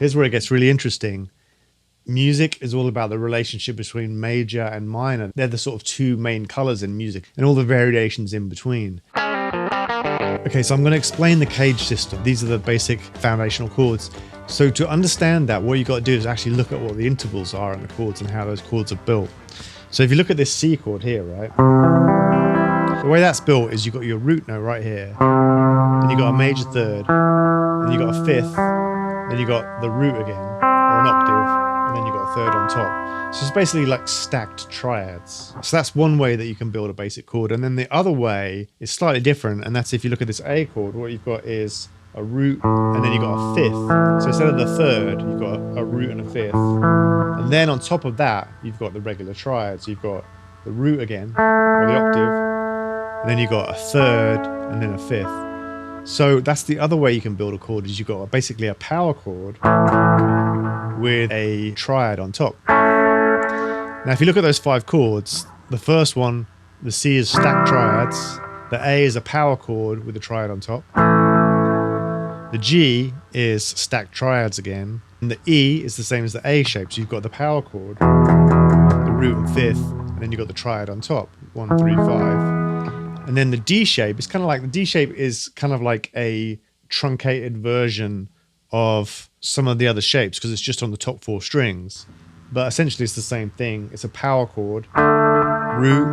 Here's where it gets really interesting. Music is all about the relationship between major and minor. They're the sort of two main colors in music and all the variations in between. Okay, so I'm going to explain the cage system. These are the basic foundational chords. So to understand that, what you've got to do is actually look at what the intervals are in the chords and how those chords are built. So if you look at this C chord here, right? The way that's built is you've got your root note right here, then you've got a major third, then you've got a fifth, then you've got the root again, or an octave, and then you've got a third on top. So it's basically like stacked triads. So that's one way that you can build a basic chord. And then the other way is slightly different, and that's if you look at this A chord, what you've got is a root, and then you've got a fifth. So instead of the third, you've got a root and a fifth. And then on top of that, you've got the regular triads. You've got the root again, or the octave, and then you've got a third, and then a fifth. So that's the other way you can build a chord, is you've got basically a power chord with a triad on top. Now, if you look at those 5 chords, the first one, the C is stacked triads, the A is a power chord with a triad on top, the G is stacked triads again, and the E is the same as the A shape. So you've got the power chord, the root and fifth, and then you've got the triad on top, 1, 3, 5. And then the D shape is kind of like, the D shape is kind of like a truncated version of some of the other shapes because it's just on the top 4 strings. But essentially it's the same thing. It's a power chord, root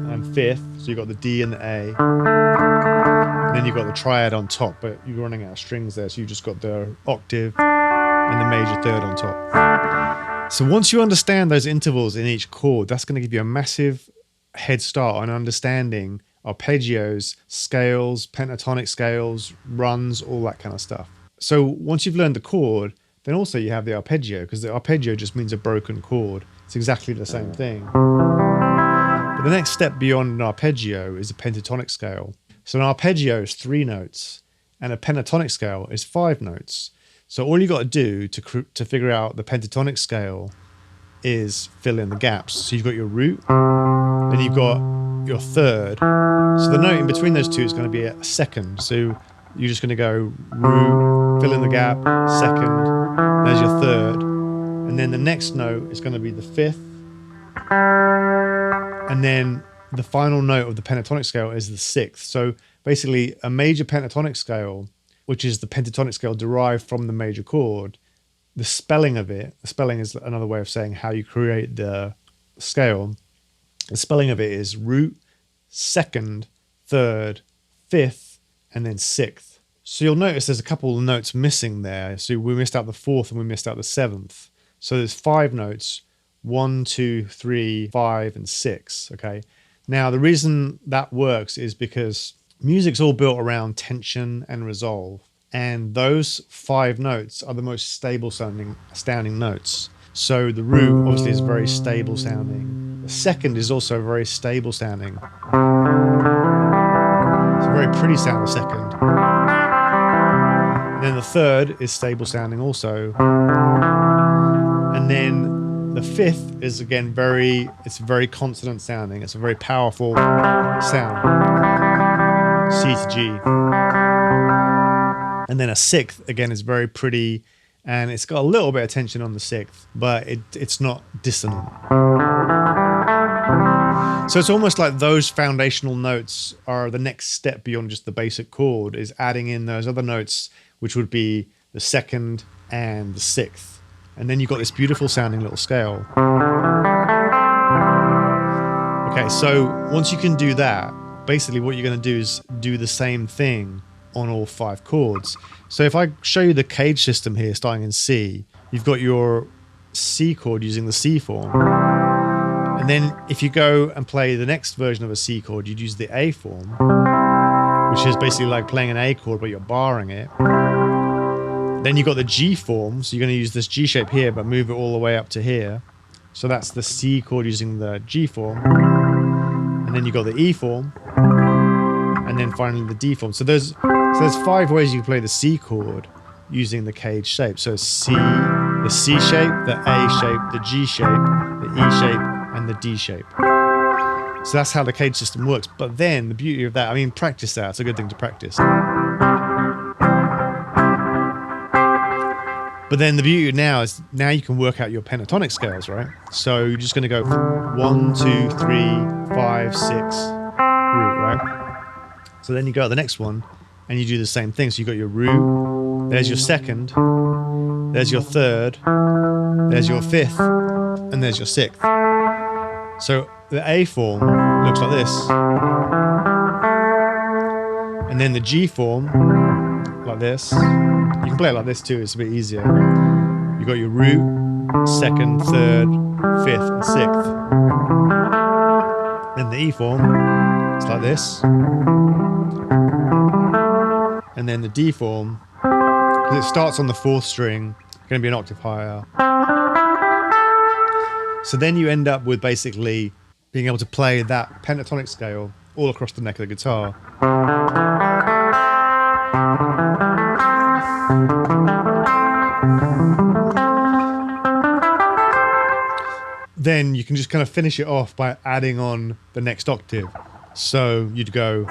and fifth, so you've got the D and the A. And then you've got the triad on top, but you're running out of strings there, so you've just got the octave and the major third on top. So once you understand those intervals in each chord, that's going to give you a massive head start on understanding arpeggios, scales, pentatonic scales, runs, all that kind of stuff. So once you've learned the chord, then also you have the arpeggio, because the arpeggio just means a broken chord. It's exactly the same thing. But the next step beyond an arpeggio is a pentatonic scale. So an arpeggio is 3 notes, and a pentatonic scale is 5 notes. So all you got to do to figure out the pentatonic scale is fill in the gaps. So you've got your root, then you've got your third. So the note in between those two is going to be a second. So you're just going to go root, fill in the gap, second, there's your third. And then the next note is going to be the fifth. And then the final note of the pentatonic scale is the sixth. So basically a major pentatonic scale, which is the pentatonic scale derived from the major chord, the spelling of it, the spelling is another way of saying how you create the scale. The spelling of it is root, second, third, fifth, and then sixth. So you'll notice there's a couple of notes missing there. So we missed out the fourth and we missed out the seventh. So there's 5 notes, 1, 2, 3, 5, and 6, okay? Now, the reason that works is because music's all built around tension and resolve. And those 5 notes are the most stable sounding notes. So the root obviously is very stable sounding. The second is also very stable sounding. It's a very pretty sound, the second. And then the third is stable sounding also. And then the fifth is again it's very consonant sounding. It's a very powerful sound. C to G. And then a sixth, again, is very pretty, and it's got a little bit of tension on the sixth, but it's not dissonant. So it's almost like those foundational notes are the next step beyond just the basic chord, is adding in those other notes, which would be the second and the sixth. And then you've got this beautiful sounding little scale. Okay, so once you can do that, basically what you're going to do is do the same thing on all 5 chords. So if I show you the cage system here starting in C, you've got your C chord using the C form. And then if you go and play the next version of a C chord, you'd use the A form, which is basically like playing an A chord, but you're barring it. Then you've got the G form, so you're going to use this G shape here, but move it all the way up to here. So that's the C chord using the G form. And then you've got the E form. And then finally the D form. So there's 5 ways you can play the C chord using the cage shape. So C, the C shape, the A shape, the G shape, the E shape, and the D shape. So that's how the cage system works. But then the beauty of that, I mean, practice that. It's a good thing to practice. But then the beauty now is now you can work out your pentatonic scales, right? So you're just going to go 1, 2, 3, 5, 6 root, right? So then you go to the next one and you do the same thing. So you got your root, there's your second, there's your third, there's your fifth, and there's your sixth. So the A form looks like this. And then the G form, like this. You can play it like this too, it's a bit easier. You got your root, second, third, fifth, and sixth. Then the E form, it's like this. And then the D form, because it starts on the fourth string, going to be an octave higher. So then you end up with basically being able to play that pentatonic scale all across the neck of the guitar. Then you can just kind of finish it off by adding on the next octave. So you'd go.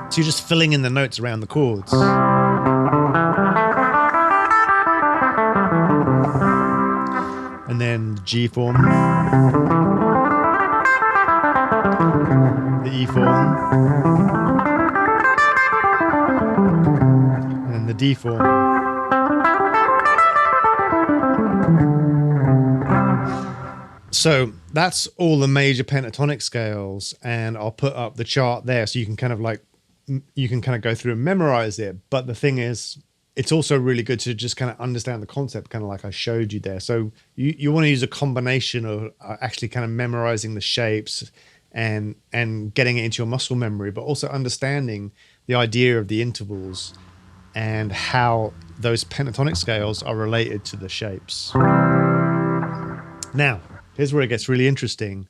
So you're just filling in the notes around the chords. And then the G form, the E form, and then the D form. So that's all the major pentatonic scales, and I'll put up the chart there so you can kind of go through and memorize it. But the thing is, it's also really good to just kind of understand the concept, kind of like I showed you there. So you want to use a combination of actually kind of memorizing the shapes and getting it into your muscle memory, but also understanding the idea of the intervals and how those pentatonic scales are related to the shapes. Now, here's where it gets really interesting.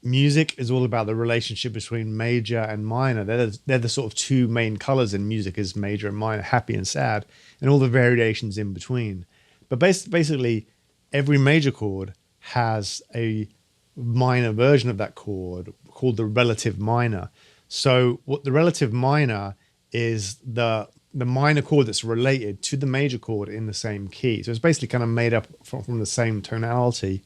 Music is all about the relationship between major and minor. They're the sort of two main colors in music, is major and minor, happy and sad, and all the variations in between. But basically, every major chord has a minor version of that chord called the relative minor. So what the relative minor is the minor chord that's related to the major chord in the same key. So it's basically kind of made up from the same tonality.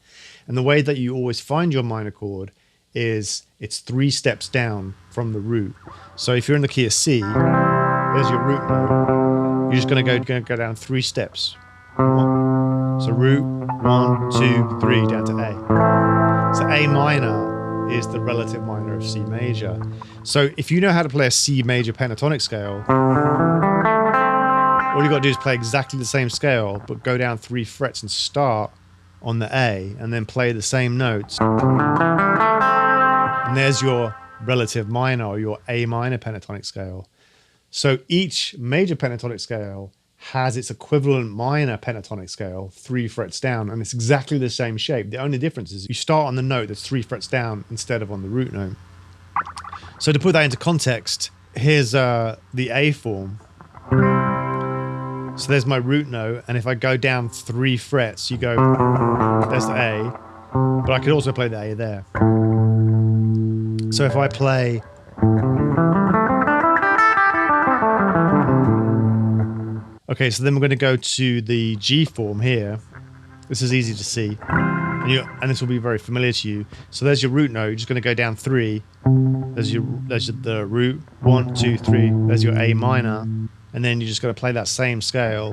And the way that you always find your minor chord is it's 3 steps down from the root. So if you're in the key of C, there's your root note. You're just going to go down 3 steps. So root, 1, 2, 3, down to A. So A minor is the relative minor of C major. So if you know how to play a C major pentatonic scale, all you got to do is play exactly the same scale, but go down 3 frets and start on the A, and then play the same notes. And there's your relative minor, or your A minor pentatonic scale. So each major pentatonic scale has its equivalent minor pentatonic scale 3 frets down, and it's exactly the same shape. The only difference is you start on the note that's 3 frets down instead of on the root note. So to put that into context, here's the A form. So there's my root note, and if I go down 3 frets, you go, there's the A, but I could also play the A there. So if I play, okay, so then we're going to go to the G form here. This is easy to see, and this will be very familiar to you. So there's your root note. You're just going to go down 3. There's the root, 1, 2, 3. There's your A minor. And then you just got to play that same scale.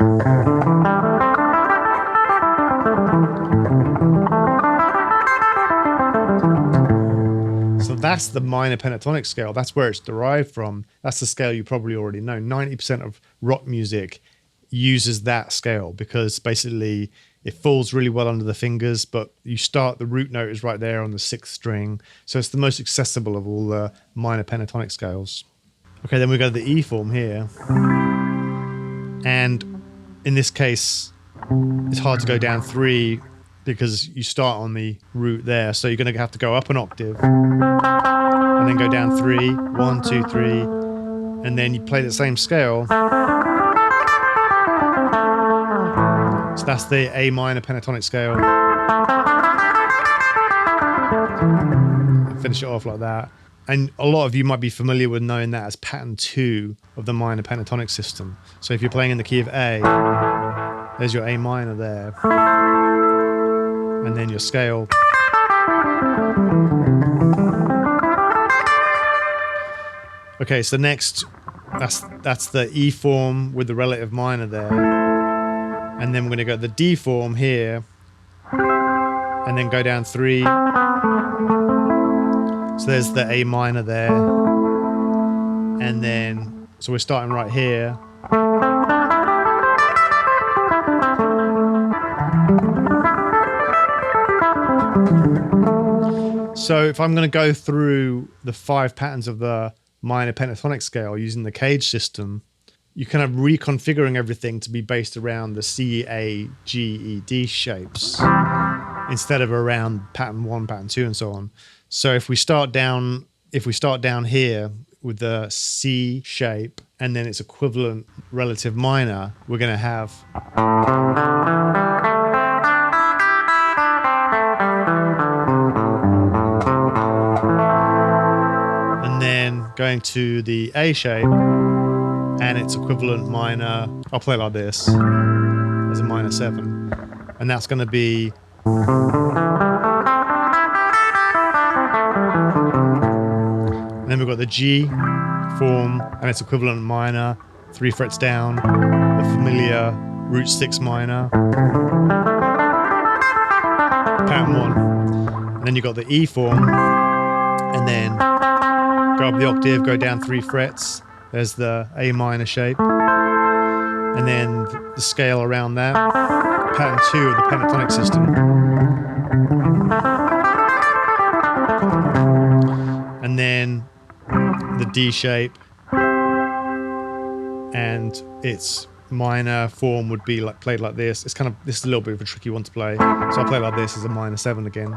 So that's the minor pentatonic scale. That's where it's derived from. That's the scale you probably already know. 90% of rock music uses that scale because basically it falls really well under the fingers, but the root note is right there on the 6th string. So it's the most accessible of all the minor pentatonic scales. Okay, then we go to the E form here. And in this case, it's hard to go down 3 because you start on the root there. So you're going to have to go up an octave and then go down 3, 1, 2, 3, and then you play the same scale. So that's the A minor pentatonic scale. Finish it off like that. And a lot of you might be familiar with knowing that as pattern 2 of the minor pentatonic system. So if you're playing in the key of A, there's your A minor there. And then your scale. Okay, so next, that's the E form with the relative minor there. And then we're going to go to the D form here. And then go down 3. So there's the A minor there. And then, so we're starting right here. So if I'm going to go through the 5 patterns of the minor pentatonic scale using the cage system, you're kind of reconfiguring everything to be based around the C, A, G, E, D shapes instead of around pattern 1, pattern 2, and so on. So if we start down here with the C shape and then its equivalent relative minor, we're going to have and then going to the A shape and its equivalent minor. I'll play it like this as a minor 7, and that's going to be and then we've got the G form and its equivalent minor, 3 frets down, the familiar root 6 minor, pattern 1. And then you've got the E form, and then go up the octave, go down 3 frets. There's the A minor shape. And then the scale around that, pattern 2 of the pentatonic system. And then the D shape, and its minor form would be like played like this. This is a little bit of a tricky one to play, so I'll play it like this as a minor 7 again.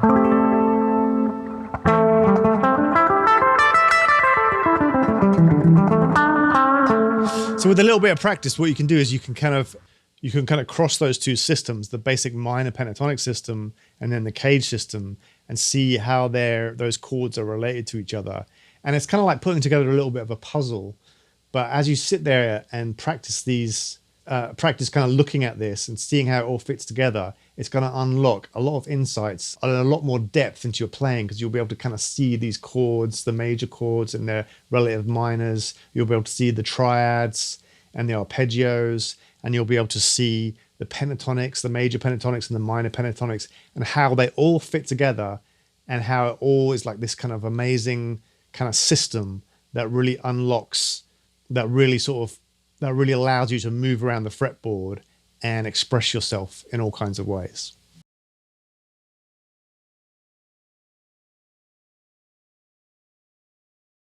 So with a little bit of practice, what you can do is you can kind of cross those two systems, the basic minor pentatonic system and then the cage system, and see how those chords are related to each other. And it's kind of like putting together a little bit of a puzzle. But as you sit there and practice kind of looking at this and seeing how it all fits together, it's going to unlock a lot of insights and a lot more depth into your playing, because you'll be able to kind of see these chords, the major chords and their relative minors. You'll be able to see the triads and the arpeggios, and you'll be able to see the pentatonics, the major pentatonics and the minor pentatonics, and how they all fit together, and how it all is like this kind of amazing kind of system that really unlocks, that really allows you to move around the fretboard and express yourself in all kinds of ways.